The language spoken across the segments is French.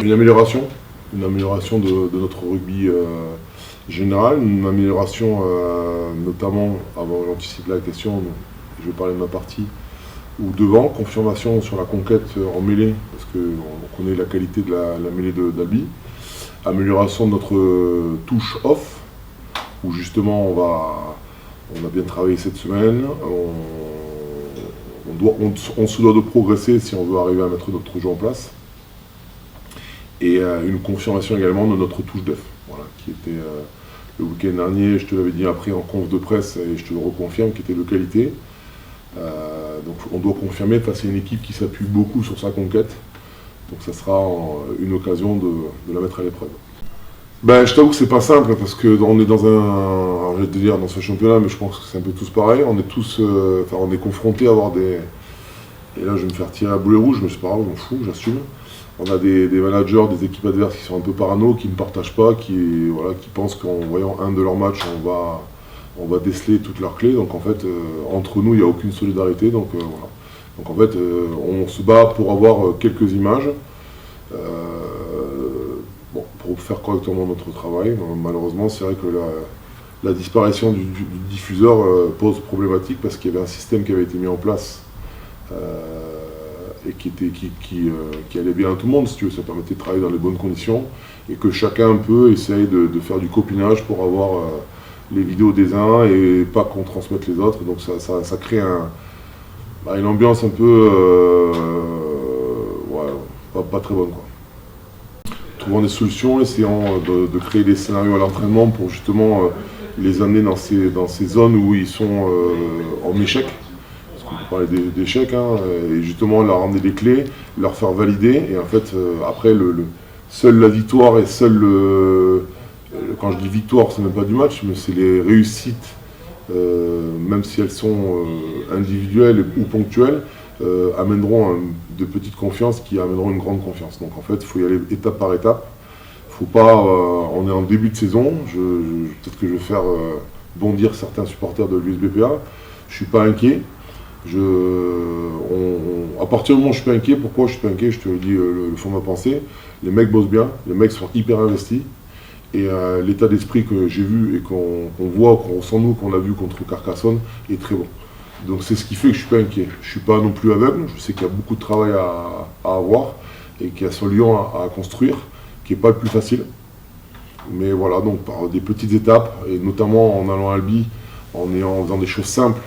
Une amélioration de notre rugby général, une amélioration notamment, avant j'anticipe la question, je vais parler de ma partie, ou devant, confirmation sur la conquête en mêlée, parce qu'on connaît la qualité de la mêlée d'Albi, amélioration de notre touche off, où justement on a bien travaillé cette semaine, on se doit de progresser si on veut arriver à mettre notre jeu en place. Et une confirmation également de notre touche def, voilà, qui était le week-end dernier, je te l'avais dit après en conf de presse et je te le reconfirme, qui était de qualité. Donc on doit confirmer face à une équipe qui s'appuie beaucoup sur sa conquête. Donc ça sera une occasion de la mettre à l'épreuve. Ben, je t'avoue que c'est pas simple parce qu'on est dans je vais te dire dans ce championnat, mais je pense que c'est un peu tous pareil. On est tous, on est confrontés à avoir des. Et là je vais me faire tirer à boulet rouge, mais c'est pas grave, je m'en fous, j'assume. On a des managers, des équipes adverses qui sont un peu parano, qui ne partagent pas, qui pensent qu'en voyant un de leurs matchs, on va déceler toutes leurs clés. Donc en fait, entre nous, il n'y a aucune solidarité. Donc voilà. Donc en fait, on se bat pour avoir quelques images, pour faire correctement notre travail. Donc, malheureusement, c'est vrai que la disparition du diffuseur pose problématique parce qu'il y avait un système qui avait été mis en place. Et qui allait bien à tout le monde, si tu veux, ça permettait de travailler dans les bonnes conditions et que chacun un peu essaye de faire du copinage pour avoir les vidéos des uns et pas qu'on transmette les autres. Donc ça crée une ambiance un peu pas très bonne, quoi. Trouvant des solutions, essayant de créer des scénarios à l'entraînement pour justement les amener dans ces zones où ils sont en échec. On peut parler d'échecs, et justement leur ramener des clés, leur faire valider, et en fait après seule la victoire et quand je dis victoire, c'est même pas du match, mais c'est les réussites, même si elles sont individuelles ou ponctuelles, amèneront de petites confiances qui amèneront une grande confiance. Donc en fait, il faut y aller étape par étape. Faut pas, on est en début de saison, peut-être que je vais faire bondir certains supporters de l'USBPA, je suis pas inquiet. À partir du moment où je suis pas inquiet, pourquoi je suis pas inquiet, je te le dis le fond de ma pensée, les mecs bossent bien, les mecs sont hyper investis, et l'état d'esprit que j'ai vu et qu'on voit, qu'on ressent nous, qu'on a vu contre Carcassonne, est très bon. Donc c'est ce qui fait que je suis pas inquiet. Je suis pas non plus aveugle, je sais qu'il y a beaucoup de travail à avoir, et qu'il y a ce lion à construire, qui n'est pas le plus facile. Mais voilà, donc par des petites étapes, et notamment en allant à Albi, en faisant des choses simples,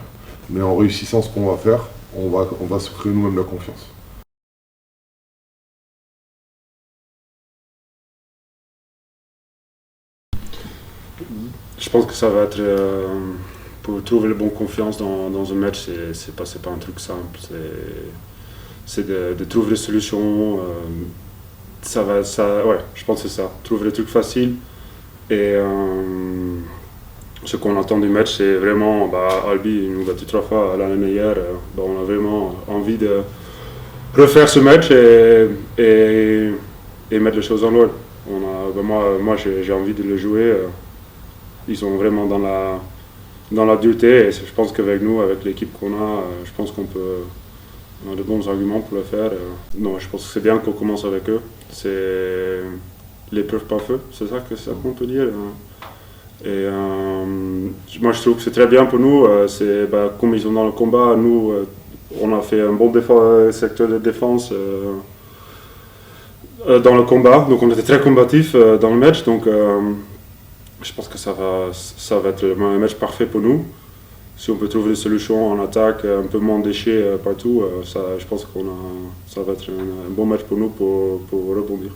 mais en réussissant ce qu'on va faire, on va se créer nous-mêmes la confiance. Je pense que ça va être, pour trouver la bonne confiance dans un match, c'est pas un truc simple, c'est de trouver des solutions, je pense que c'est ça, trouver des trucs faciles, et ce qu'on entend du match, c'est vraiment, Albi nous a battu 3 fois l'année meilleure, on a vraiment envie de refaire ce match et mettre les choses en ordre. Moi j'ai envie de le jouer, ils sont vraiment dans la dureté, et je pense qu'avec nous, avec l'équipe qu'on a, je pense on a de bons arguments pour le faire. Non, je pense que c'est bien qu'on commence avec eux, c'est l'épreuve par feu, c'est ça qu'on peut dire. Et moi je trouve que c'est très bien pour nous, comme ils sont dans le combat, nous on a fait un bon secteur de défense dans le combat, donc on était très combatifs dans le match, donc je pense que ça va être un match parfait pour nous. Si on peut trouver des solutions en attaque, un peu moins de déchets partout, je pense que ça va être un bon match pour nous pour rebondir.